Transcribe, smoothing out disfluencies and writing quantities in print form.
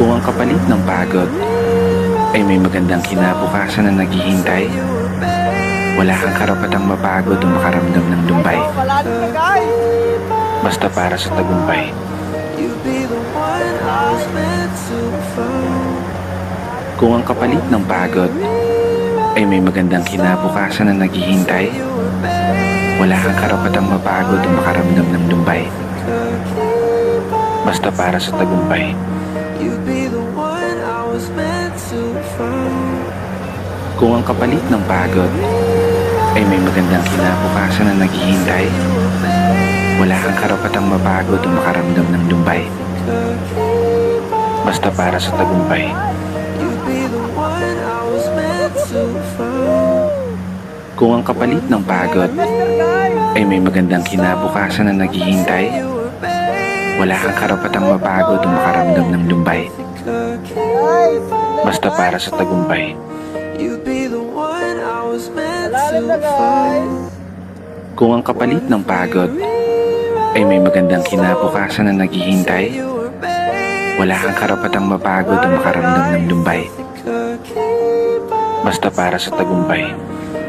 Kung ang kapalit ng pagod ay may magandang kinabukasan na naghihintay, wala kang karapatang mapagod o makaramdam ng lumbay. Basta para sa tagumpay. Kung ang kapalit ng pagod ay may magandang kinabukasan na naghihintay, wala kang karapatang mapagod o makaramdam ng lumbay. Basta para sa tagumpay. Kung ang kapalit ng pagod ay may magandang kinabukasan na naghihintay, wala kang karapatang mapagod o makaramdam ng lumbay. Basta para sa tagumpay. Kung ang kapalit ng pagod ay may magandang kinabukasan na naghihintay, wala kang karapatang mapagod o makaramdam ng lumbay. Basta para sa tagumpay. Kung ang kapalit ng pagod ay may magandang kinabukasan na naghihintay, wala kang karapatang mapagod o makaramdam ng lumbay. Basta para sa tagumpay.